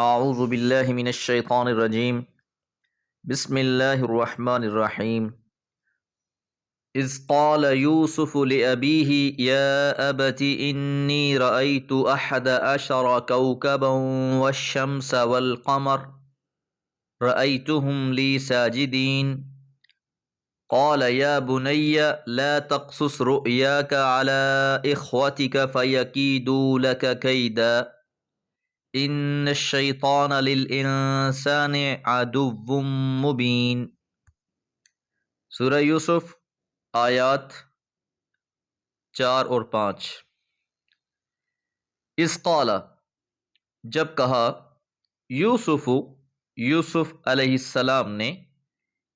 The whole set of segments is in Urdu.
اعوذ باللہ من الشیطان الرجیم بسم اللہ الرحمن الرحیم اذ قال یوسف لأبیہ یا ابت انی رأیت احد عشر کوکبا والشمس والقمر رأیتهم لی ساجدین قال یا بنی لا تقصص رؤیاک علی اخوتک فیکیدوا لک کیدا ان الشیطان للانسان عدو مبین۔ سورہ یوسف آیات 4 اور 5۔ اذ قال، جب کہا، یوسف علیہ السلام نے،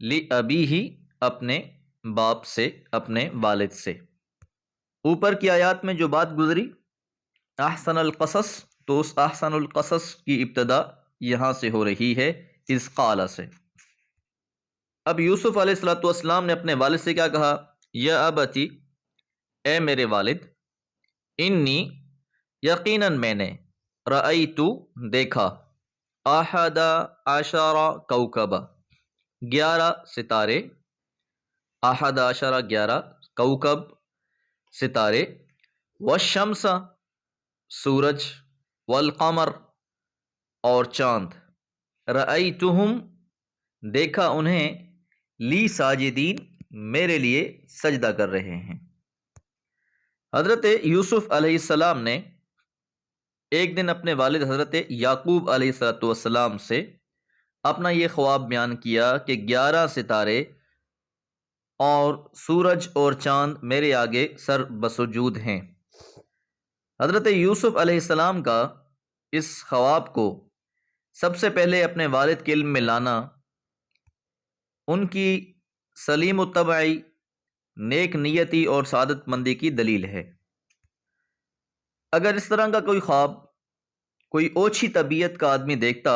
لِأَبِيهِ اپنے باپ سے، اپنے والد سے۔ اوپر کی آیات میں جو بات گزری احسن القصص، تو اس احسن القصص کی ابتدا یہاں سے ہو رہی ہے، اذ قال سے۔ اب یوسف علیہ السلام نے اپنے والد سے کیا کہا؟ یا ابتی، اے میرے والد، انی، یقیناً میں نے، رأیتو، دیکھا، احد عشر کوکبا، 11 ستارے، احد عشر 11، کوکب ستارے، والشمس سورج، والقمر اور چاند، رأیتہم دیکھا انہیں، لی ساجدین میرے لیے سجدہ کر رہے ہیں۔ حضرت یوسف علیہ السلام نے ایک دن اپنے والد حضرت یعقوب علیہ السلام سے اپنا یہ خواب بیان کیا کہ 11 ستارے اور سورج اور چاند میرے آگے سر بسجود ہیں۔ حضرت یوسف علیہ السلام کا اس خواب کو سب سے پہلے اپنے والد کے علم میں لانا ان کی سلیم الطبعی، نیک نیتی اور سعادت مندی کی دلیل ہے۔ اگر اس طرح کا کوئی خواب کوئی اوچھی طبیعت کا آدمی دیکھتا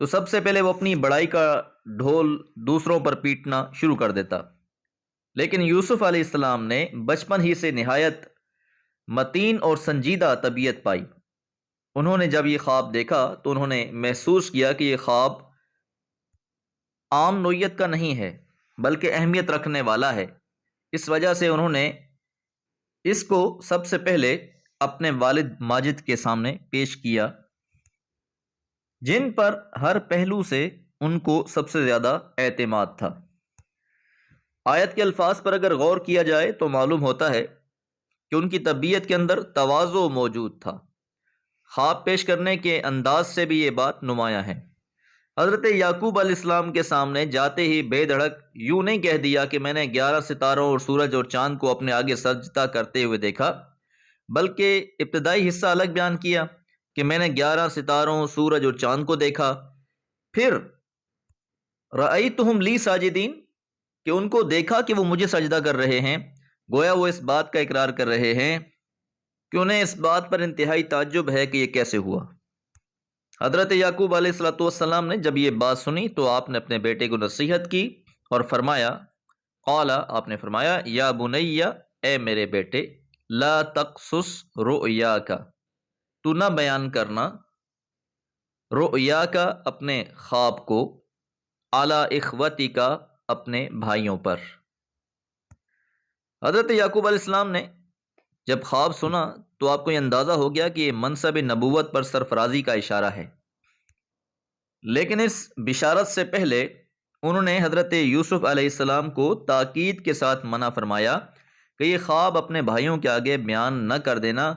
تو سب سے پہلے وہ اپنی بڑائی کا ڈھول دوسروں پر پیٹنا شروع کر دیتا، لیکن یوسف علیہ السلام نے بچپن ہی سے نہایت متین اور سنجیدہ طبیعت پائی۔ انہوں نے جب یہ خواب دیکھا تو انہوں نے محسوس کیا کہ یہ خواب عام نوعیت کا نہیں ہے بلکہ اہمیت رکھنے والا ہے۔ اس وجہ سے انہوں نے اس کو سب سے پہلے اپنے والد ماجد کے سامنے پیش کیا، جن پر ہر پہلو سے ان کو سب سے زیادہ اعتماد تھا۔ آیت کے الفاظ پر اگر غور کیا جائے تو معلوم ہوتا ہے کہ ان کی طبیعت کے اندر تواضع موجود تھا۔ خواب پیش کرنے کے انداز سے بھی یہ بات نمایاں ہے۔ حضرت یعقوب علیہ السلام کے سامنے جاتے ہی بے دھڑک یوں نہیں کہہ دیا کہ میں نے 11 ستاروں اور سورج اور چاند کو اپنے آگے سجدہ کرتے ہوئے دیکھا، بلکہ ابتدائی حصہ الگ بیان کیا کہ میں نے 11 ستاروں، سورج اور چاند کو دیکھا، پھر رأیتہم لی ساجدین، کہ ان کو دیکھا کہ وہ مجھے سجدہ کر رہے ہیں۔ گویا وہ اس بات کا اقرار کر رہے ہیں کہ انہیں اس بات پر انتہائی تعجب ہے کہ یہ کیسے ہوا۔ حضرت یعقوب علیہ السلام نے جب یہ بات سنی تو آپ نے اپنے بیٹے کو نصیحت کی اور فرمایا، قال، آپ نے فرمایا، یا بنی، اے میرے بیٹے، لا تقصص رؤیاک، تو نہ بیان کرنا، رؤیاک اپنے خواب کو، علی اخوتک اپنے بھائیوں پر۔ حضرت یعقوب علیہ السلام نے جب خواب سنا تو آپ کو یہ اندازہ ہو گیا کہ یہ منصب نبوت پر سرفرازی کا اشارہ ہے، لیکن اس بشارت سے پہلے انہوں نے حضرت یوسف علیہ السلام کو تاکید کے ساتھ منع فرمایا کہ یہ خواب اپنے بھائیوں کے آگے بیان نہ کر دینا،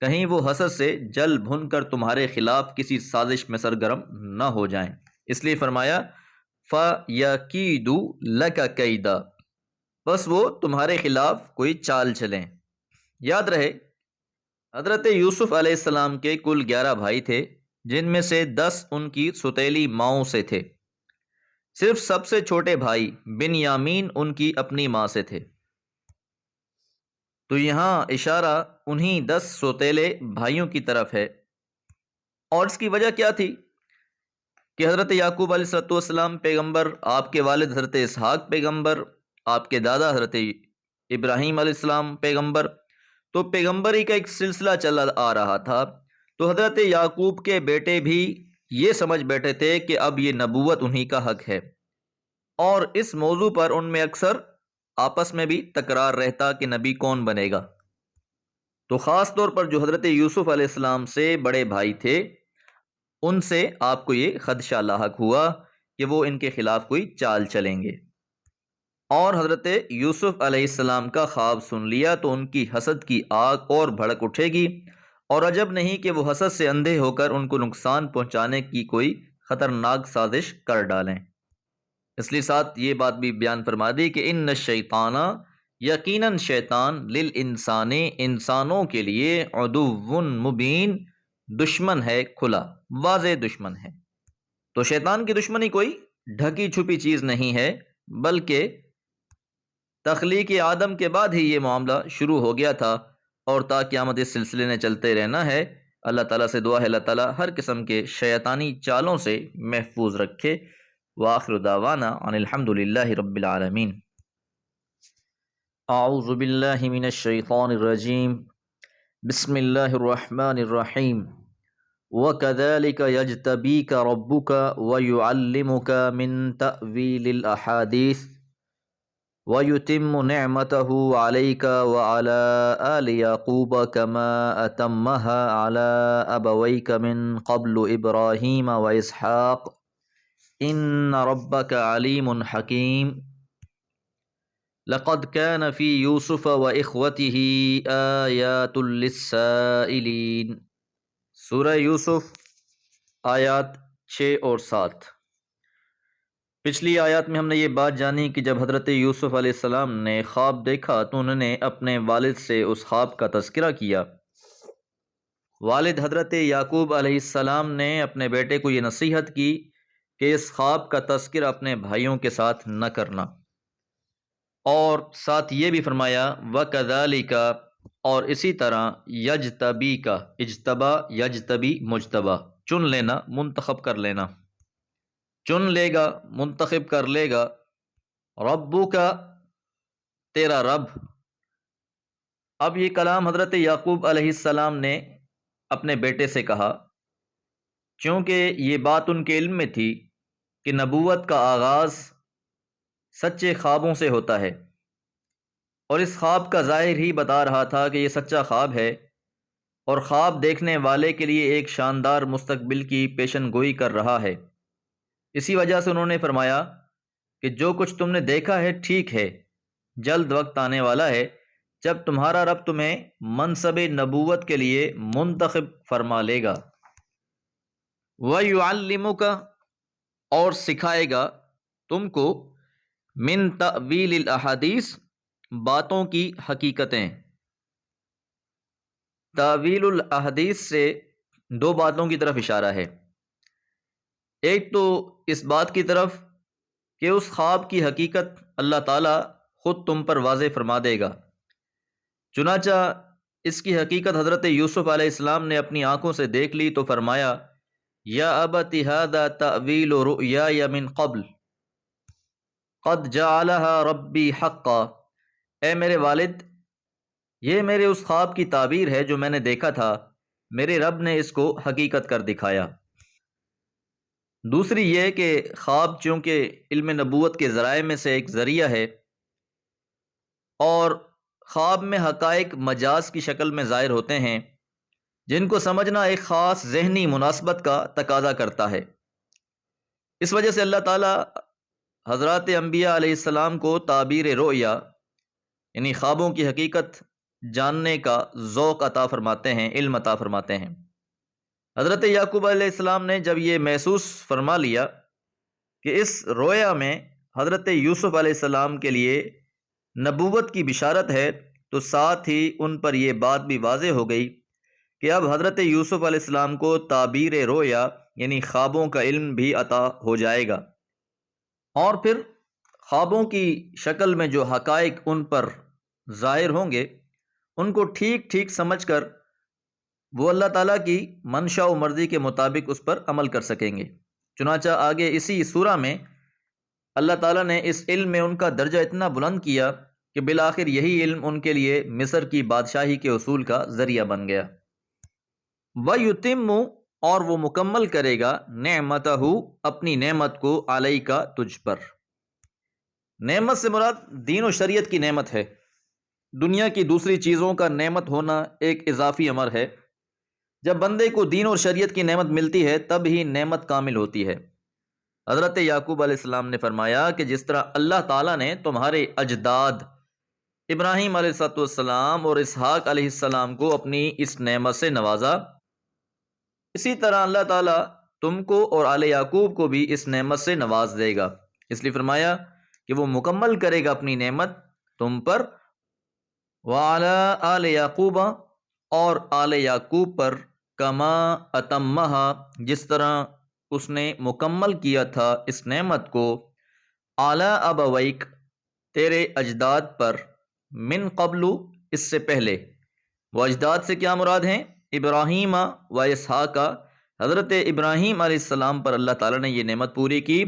کہیں وہ حسد سے جل بھن کر تمہارے خلاف کسی سازش میں سرگرم نہ ہو جائیں۔ اس لیے فرمایا، فَيَكِيدُوا لَكَ كَيْدًا، بس وہ تمہارے خلاف کوئی چال چلیں۔ یاد رہے حضرت یوسف علیہ السلام کے کل 11 بھائی تھے، جن میں سے 10 ان کی سوتیلی ماؤں سے تھے۔ صرف سب سے چھوٹے بھائی بنیامین ان کی اپنی ماں سے تھے۔ تو یہاں اشارہ انہی 10 سوتیلے بھائیوں کی طرف ہے۔ اور اس کی وجہ کیا تھی کہ حضرت یعقوب علیہ السلام پیغمبر، آپ کے والد حضرت اسحاق پیغمبر، آپ کے دادا حضرت ابراہیم علیہ السلام پیغمبر، تو پیغمبری کا ایک سلسلہ چلا آ رہا تھا۔ تو حضرت یعقوب کے بیٹے بھی یہ سمجھ بیٹھے تھے کہ اب یہ نبوت انہی کا حق ہے، اور اس موضوع پر ان میں اکثر آپس میں بھی تکرار رہتا کہ نبی کون بنے گا۔ تو خاص طور پر جو حضرت یوسف علیہ السلام سے بڑے بھائی تھے، ان سے آپ کو یہ خدشہ لاحق ہوا کہ وہ ان کے خلاف کوئی چال چلیں گے، اور حضرت یوسف علیہ السلام کا خواب سن لیا تو ان کی حسد کی آگ اور بھڑک اٹھے گی، اور عجب نہیں کہ وہ حسد سے اندھے ہو کر ان کو نقصان پہنچانے کی کوئی خطرناک سازش کر ڈالیں۔ اس لیے ساتھ یہ بات بھی بیان فرما دی کہ ان الشیطان، یقیناً شیطان، للانسان، انسانوں کے لیے، عدو مبین، دشمن ہے، کھلا واضح دشمن ہے۔ تو شیطان کی دشمنی کوئی ڈھکی چھپی چیز نہیں ہے، بلکہ تخلیق آدم کے بعد ہی یہ معاملہ شروع ہو گیا تھا، اور تا قیامت اس سلسلے نے چلتے رہنا ہے۔ اللہ تعالیٰ سے دعا ہے اللہ تعالیٰ ہر قسم کے شیطانی چالوں سے محفوظ رکھے۔ وآخر دعوانا ان الحمد للہ رب العالمین۔ اعوذ باللہ من الشیطان الرجیم، بسم اللہ الرحمن الرحیم۔ وَكَذَلِكَ يَجْتَبِيكَ رَبُّكَ وَيُعَلِّمُكَ مِن تَأْوِيلِ الْأَحَادِيثِ وَيُتِمُّ نِعْمَتَهُ عَلَيْكَ وَعَلَى آلِ يَعْقُوبَ كَمَا أَتَمَّهَا عَلَى أَبَوَيْكَ مِن قَبْلُ إِبْرَاهِيمَ وَإِسْحَاقَ إِنَّ رَبَّكَ عَلِيمٌ حَكِيمٌ۔ لَقَدْ كَانَ فِي يُوسُفَ وَإِخْوَتِهِ آيَاتٌ لِلسَّائِلِينَ۔ سورہ یوسف آیات 6 اور 7۔ پچھلی آیات میں ہم نے یہ بات جانی کہ جب حضرت یوسف علیہ السلام نے خواب دیکھا تو انہوں نے اپنے والد سے اس خواب کا تذکرہ کیا۔ والد حضرت یعقوب علیہ السلام نے اپنے بیٹے کو یہ نصیحت کی کہ اس خواب کا تذکرہ اپنے بھائیوں کے ساتھ نہ کرنا، اور ساتھ یہ بھی فرمایا وَكَذَلِكَ، اور اسی طرح يَجْتَبِيكَ، اجتبا یجتبی مجتبا، چن لینا، منتخب کر لینا، چن لے گا، منتخب کر لے گا، ربو کا، تیرا رب۔ اب یہ کلام حضرت یعقوب علیہ السلام نے اپنے بیٹے سے کہا، چونکہ یہ بات ان کے علم میں تھی کہ نبوت کا آغاز سچے خوابوں سے ہوتا ہے، اور اس خواب کا ظاہر ہی بتا رہا تھا کہ یہ سچا خواب ہے، اور خواب دیکھنے والے کے لیے ایک شاندار مستقبل کی پیشن گوئی کر رہا ہے۔ اسی وجہ سے انہوں نے فرمایا کہ جو کچھ تم نے دیکھا ہے ٹھیک ہے، جلد وقت آنے والا ہے جب تمہارا رب تمہیں منصب نبوت کے لیے منتخب فرما لے گا۔ وَيُعَلِّمُكَ، اور سکھائے گا تم کو، من تأویل الاحادیث، باتوں کی حقیقتیں۔ تأویل الاحادیث سے دو باتوں کی طرف اشارہ ہے۔ ایک تو اس بات کی طرف کہ اس خواب کی حقیقت اللہ تعالیٰ خود تم پر واضح فرما دے گا۔ چنانچہ اس کی حقیقت حضرت یوسف علیہ السلام نے اپنی آنکھوں سے دیکھ لی تو فرمایا یا ابت ھذا تأویل رؤیای من قبل قد جعلها ربی حقا، اے میرے والد، یہ میرے اس خواب کی تعبیر ہے جو میں نے دیکھا تھا، میرے رب نے اس کو حقیقت کر دکھایا۔ دوسری یہ کہ خواب چونکہ علم نبوت کے ذرائع میں سے ایک ذریعہ ہے، اور خواب میں حقائق مجاز کی شکل میں ظاہر ہوتے ہیں جن کو سمجھنا ایک خاص ذہنی مناسبت کا تقاضا کرتا ہے۔ اس وجہ سے اللہ تعالیٰ حضرات انبیاء علیہ السلام کو تعبیر رؤیا، یعنی خوابوں کی حقیقت جاننے کا ذوق عطا فرماتے ہیں، علم عطا فرماتے ہیں۔ حضرت یعقوب علیہ السلام نے جب یہ محسوس فرما لیا کہ اس رویا میں حضرت یوسف علیہ السلام کے لیے نبوت کی بشارت ہے، تو ساتھ ہی ان پر یہ بات بھی واضح ہو گئی کہ اب حضرت یوسف علیہ السلام کو تعبیر رویا یعنی خوابوں کا علم بھی عطا ہو جائے گا، اور پھر خوابوں کی شکل میں جو حقائق ان پر ظاہر ہوں گے ان کو ٹھیک ٹھیک سمجھ کر وہ اللہ تعالیٰ کی منشا و مرضی کے مطابق اس پر عمل کر سکیں گے۔ چنانچہ آگے اسی سورہ میں اللہ تعالیٰ نے اس علم میں ان کا درجہ اتنا بلند کیا کہ بالآخر یہی علم ان کے لیے مصر کی بادشاہی کے حصول کا ذریعہ بن گیا۔ وَيُتِمُّ، اور وہ مکمل کرے گا نعمتہ اپنی نعمت کو علیکا تجھ پر۔ نعمت سے مراد دین و شریعت کی نعمت ہے۔ دنیا کی دوسری چیزوں کا نعمت ہونا ایک اضافی امر ہے۔ جب بندے کو دین اور شریعت کی نعمت ملتی ہے تب ہی نعمت کامل ہوتی ہے۔ حضرت یعقوب علیہ السلام نے فرمایا کہ جس طرح اللہ تعالیٰ نے تمہارے اجداد ابراہیم علیہ السلام اور اسحاق علیہ السلام کو اپنی اس نعمت سے نوازا، اسی طرح اللہ تعالیٰ تم کو اور آل یعقوب کو بھی اس نعمت سے نواز دے گا۔ اس لیے فرمایا کہ وہ مکمل کرے گا اپنی نعمت تم پر، وَعَلَىٰ آلِ یعقوب، اور آل یعقوب پر، کما اتمہا، جس طرح اس نے مکمل کیا تھا اس نعمت کو، اعلیٰ ابویک، تیرے اجداد پر، من قبل، اس سے پہلے۔ وہ اجداد سے کیا مراد ہیں؟ ابراہیم و اسحاق، حضرت ابراہیم علیہ السلام پر اللہ تعالیٰ نے یہ نعمت پوری کی،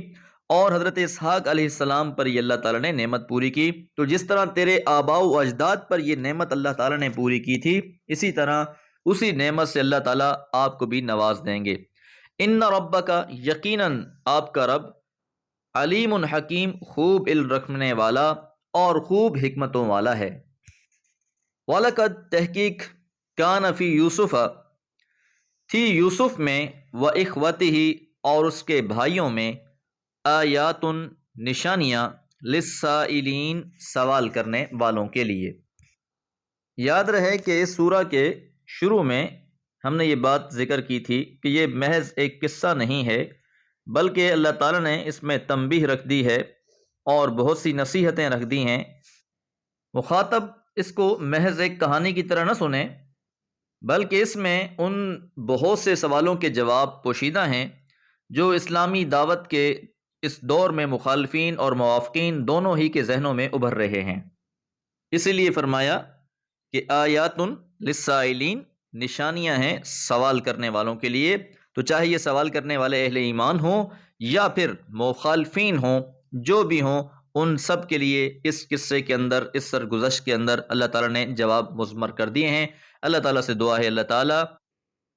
اور حضرت اسحاق علیہ السلام پر یہ اللہ تعالیٰ نے نعمت پوری کی۔ تو جس طرح تیرے آباء و اجداد پر یہ نعمت اللہ تعالیٰ نے پوری کی تھی، اسی طرح اسی نعمت سے اللہ تعالیٰ آپ کو بھی نواز دیں گے۔ ان ربک، یقیناً آپ کا رب، علیم حکیم، خوب علم رکھنے والا اور خوب حکمتوں والا ہے۔ وَلَقَدْ، تحقیق، کان فی یوسف، تھی یوسف میں، وَإِخْوَتِهِ، اور اس کے بھائیوں میں، آیات، نشانیاں، للسائلین، سوال کرنے والوں کے لیے۔ یاد رہے کہ اس سورہ کے شروع میں ہم نے یہ بات ذکر کی تھی کہ یہ محض ایک قصہ نہیں ہے، بلکہ اللہ تعالیٰ نے اس میں تنبیہ رکھ دی ہے اور بہت سی نصیحتیں رکھ دی ہیں۔ مخاطب اس کو محض ایک کہانی کی طرح نہ سنیں، بلکہ اس میں ان بہت سے سوالوں کے جواب پوشیدہ ہیں جو اسلامی دعوت کے اس دور میں مخالفین اور موافقین دونوں ہی کے ذہنوں میں ابھر رہے ہیں۔ اسی لیے فرمایا کہ آیات للسائلین، نشانیاں ہیں سوال کرنے والوں کے لیے۔ تو چاہے یہ سوال کرنے والے اہل ایمان ہوں یا پھر مخالفین ہوں، جو بھی ہوں، ان سب کے لیے اس قصے کے اندر، اس سرگزشت کے اندر اللہ تعالیٰ نے جواب مضمر کر دیے ہیں۔ اللہ تعالیٰ سے دعا ہے اللہ تعالیٰ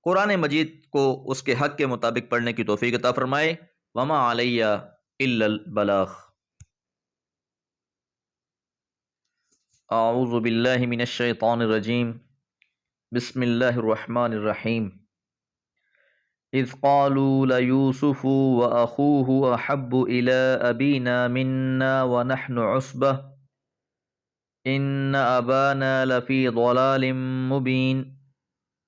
قرآن مجید کو اس کے حق کے مطابق پڑھنے کی توفیق عطا فرمائے۔ وما علی الا البلاغ۔ اعوذ باللہ من الشیطان الرجیم، بسم اللہ الرحمن الرحیم۔ اذ قالوا لیوسف واخوہ احب الی ابینا منا ونحن عصبہ ان ابانا لفی ضلال مبین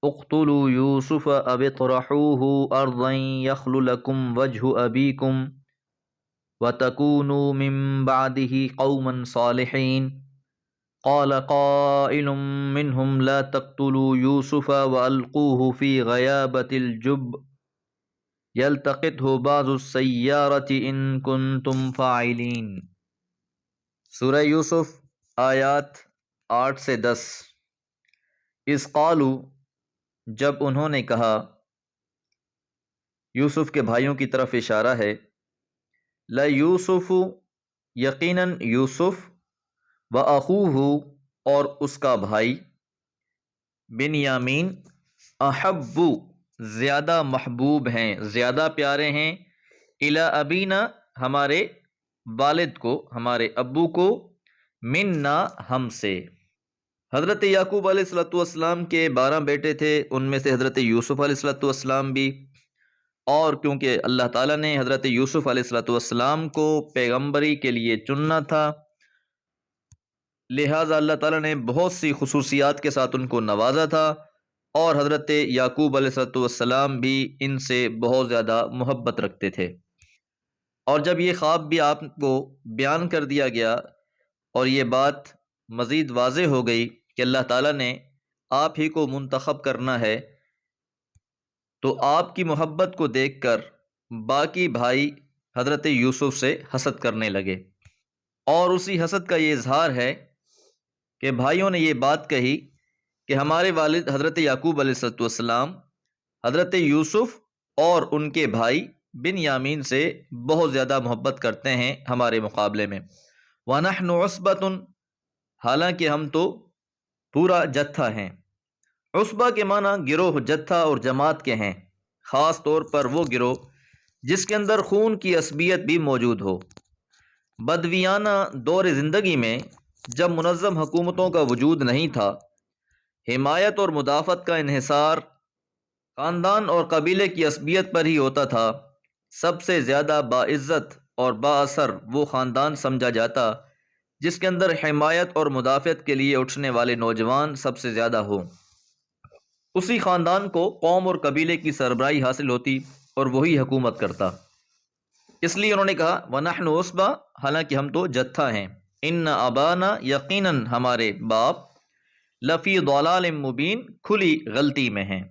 اقتلوا یوسف او اطرحوہ ارضا یخل لکم وجہ ابیکم وتکونوا من بعدہ قوما صالحین۔ قال قائل منهم لا تقتلوا يوسف وألقوه في غيابة الجب يلتقطه بعض السيارة إن كنتم فاعلين۔ سورہ یوسف، آیات 8 سے 10۔ اذ قالوا، جب انہوں نے کہا، یوسف کے بھائیوں کی طرف اشارہ ہے، لا یوسف، یقیناً یوسف، وَأَخُوهُ، اور اس کا بھائی، بنیامین، احب، زیادہ محبوب ہیں، زیادہ پیارے ہیں، الی ابینا، ہمارے والد کو، ہمارے ابو کو، منا، ہم سے۔ حضرت یعقوب علیہ السلام کے 12 بیٹے تھے، ان میں سے حضرت یوسف علیہ السلام بھی، اور کیونکہ اللہ تعالیٰ نے حضرت یوسف علیہ السلام کو پیغمبری کے لیے چننا تھا، لہٰذا اللہ تعالیٰ نے بہت سی خصوصیات کے ساتھ ان کو نوازا تھا، اور حضرت یعقوب علیہ السلام بھی ان سے بہت زیادہ محبت رکھتے تھے۔ اور جب یہ خواب بھی آپ کو بیان کر دیا گیا اور یہ بات مزید واضح ہو گئی کہ اللہ تعالیٰ نے آپ ہی کو منتخب کرنا ہے، تو آپ کی محبت کو دیکھ کر باقی بھائی حضرت یوسف سے حسد کرنے لگے، اور اسی حسد کا یہ اظہار ہے کہ بھائیوں نے یہ بات کہی کہ ہمارے والد حضرت یعقوب علیہ السلام حضرت یوسف اور ان کے بھائی بنیامین سے بہت زیادہ محبت کرتے ہیں ہمارے مقابلے میں۔ وَنَحْنُ عُصْبَةٌ، حالانکہ ہم تو پورا جتھا ہیں۔ عصبہ کے معنی گروہ، جتھا اور جماعت کے ہیں۔ خاص طور پر وہ گروہ جس کے اندر خون کی عصبیت بھی موجود ہو۔ بدویانہ دور زندگی میں جب منظم حکومتوں کا وجود نہیں تھا، حمایت اور مدافعت کا انحصار خاندان اور قبیلے کی عصبیت پر ہی ہوتا تھا۔ سب سے زیادہ باعزت اور با اثر وہ خاندان سمجھا جاتا جس کے اندر حمایت اور مدافعت کے لیے اٹھنے والے نوجوان سب سے زیادہ ہوں۔ اسی خاندان کو قوم اور قبیلے کی سربراہی حاصل ہوتی اور وہی حکومت کرتا۔ اس لیے انہوں نے کہا وَنَحْنُ عُصْبَةٌ، حالانکہ ہم تو جتھا ہیں، اِنَّ آبَانَا، یقیناً ہمارے باپ، لفی ضلال مبین، کھلی غلطی میں ہیں۔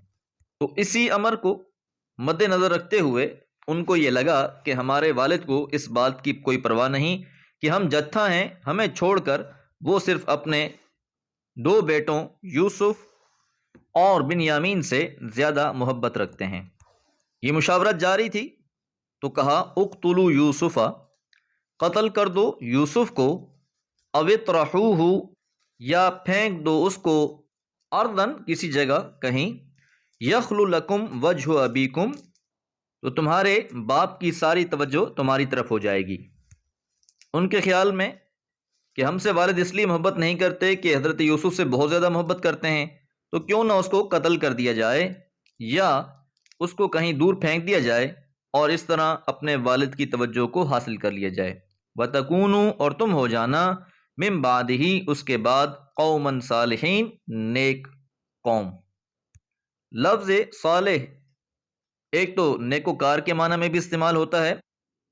تو اسی امر کو مد نظر رکھتے ہوئے ان کو یہ لگا کہ ہمارے والد کو اس بات کی کوئی پرواہ نہیں کہ ہم جتھا ہیں، ہمیں چھوڑ کر وہ صرف اپنے 2 بیٹوں یوسف اور بنیامین سے زیادہ محبت رکھتے ہیں۔ یہ مشاورت جاری تھی تو کہا اقتلوا یوسف، قتل کر دو یوسف کو، او اطرحوہ، یا پھینک دو اس کو، ارضاً، کسی جگہ کہیں، یخل لکم وجہ ابیکم، تو تمہارے باپ کی ساری توجہ تمہاری طرف ہو جائے گی۔ ان کے خیال میں کہ ہم سے والد اس لیے محبت نہیں کرتے کہ حضرت یوسف سے بہت زیادہ محبت کرتے ہیں، تو کیوں نہ اس کو قتل کر دیا جائے یا اس کو کہیں دور پھینک دیا جائے اور اس طرح اپنے والد کی توجہ کو حاصل کر لیا جائے۔ وَتَكُونُوا، اور تم ہو جانا، من بعدہ، اس کے بعد، قومًا صالحین، نیک قوم۔ لفظ صالح ایک تو نیکوکار کے معنی میں بھی استعمال ہوتا ہے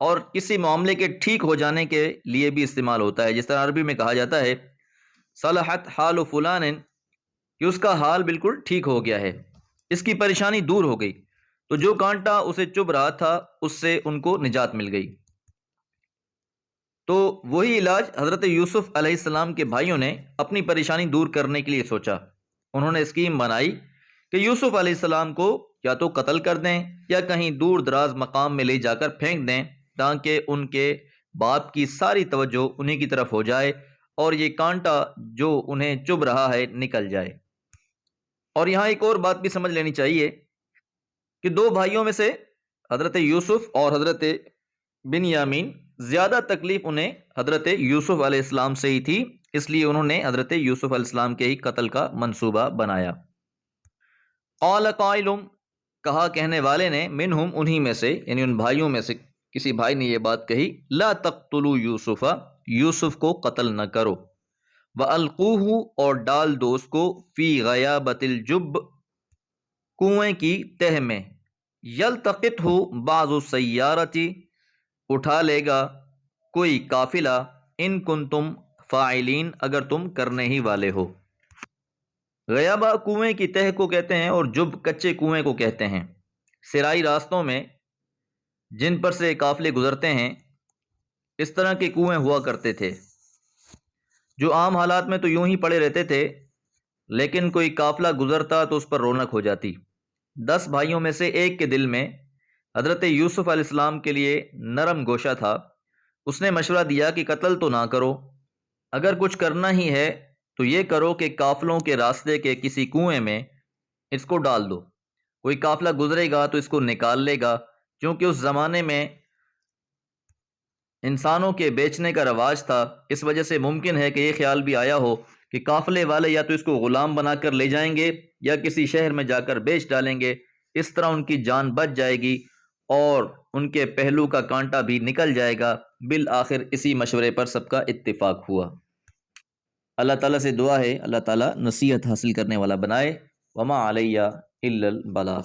اور کسی معاملے کے ٹھیک ہو جانے کے لیے بھی استعمال ہوتا ہے۔ جس طرح عربی میں کہا جاتا ہے صلحت حال فلان، کہ اس کا حال بالکل ٹھیک ہو گیا ہے، اس کی پریشانی دور ہو گئی، تو جو کانٹا اسے چبھ رہا تھا اس سے ان کو نجات مل گئی۔ تو وہی علاج حضرت یوسف علیہ السلام کے بھائیوں نے اپنی پریشانی دور کرنے کے لیے سوچا۔ انہوں نے اسکیم بنائی کہ یوسف علیہ السلام کو یا تو قتل کر دیں یا کہیں دور دراز مقام میں لے جا کر پھینک دیں تاکہ ان کے باپ کی ساری توجہ انہی کی طرف ہو جائے اور یہ کانٹا جو انہیں چبھ رہا ہے نکل جائے۔ اور یہاں ایک اور بات بھی سمجھ لینی چاہیے کہ 2 بھائیوں میں سے حضرت یوسف اور حضرت بنیامین، زیادہ تکلیف انہیں حضرت یوسف علیہ السلام سے ہی تھی، اس لیے انہوں نے حضرت یوسف علیہ السلام کے ہی قتل کا منصوبہ بنایا۔ قال قائل، کہا کہنے والے نے، منہم، انہی میں سے، یعنی ان بھائیوں میں سے کسی بھائی نے یہ بات کہی، لا تقتلوا یوسف، یوسف کو قتل نہ کرو، وَأَلْقُوهُ، اور ڈال دو اس کو، فی غیابۃ الجب، کنویں کی تہ میں، یلتقطہ بعض السیارۃ، اٹھا لے گا کوئی قافلہ، ان کنتم فاعلین، اگر تم کرنے ہی والے ہو۔ غیابہ کنویں کی تہ کو کہتے ہیں اور جب کچے کنویں کو کہتے ہیں۔ صحرائی راستوں میں جن پر سے قافلے گزرتے ہیں اس طرح کے کنویں ہوا کرتے تھے جو عام حالات میں تو یوں ہی پڑے رہتے تھے، لیکن کوئی قافلہ گزرتا تو اس پر رونق ہو جاتی۔ 10 بھائیوں میں سے ایک کے دل میں حضرت یوسف علیہ السلام کے لیے نرم گوشہ تھا۔ اس نے مشورہ دیا کہ قتل تو نہ کرو، اگر کچھ کرنا ہی ہے تو یہ کرو کہ قافلوں کے راستے کے کسی کنویں میں اس کو ڈال دو، کوئی قافلہ گزرے گا تو اس کو نکال لے گا، کیونکہ اس زمانے میں انسانوں کے بیچنے کا رواج تھا، اس وجہ سے ممکن ہے کہ یہ خیال بھی آیا ہو کہ قافلے والے یا تو اس کو غلام بنا کر لے جائیں گے یا کسی شہر میں جا کر بیچ ڈالیں گے، اس طرح ان کی جان بچ جائے گی اور ان کے پہلو کا کانٹا بھی نکل جائے گا۔ بالآخر اسی مشورے پر سب کا اتفاق ہوا۔ اللہ تعالیٰ سے دعا ہے اللہ تعالیٰ نصیحت حاصل کرنے والا بنائے۔ وما علیہ الا البلاغ۔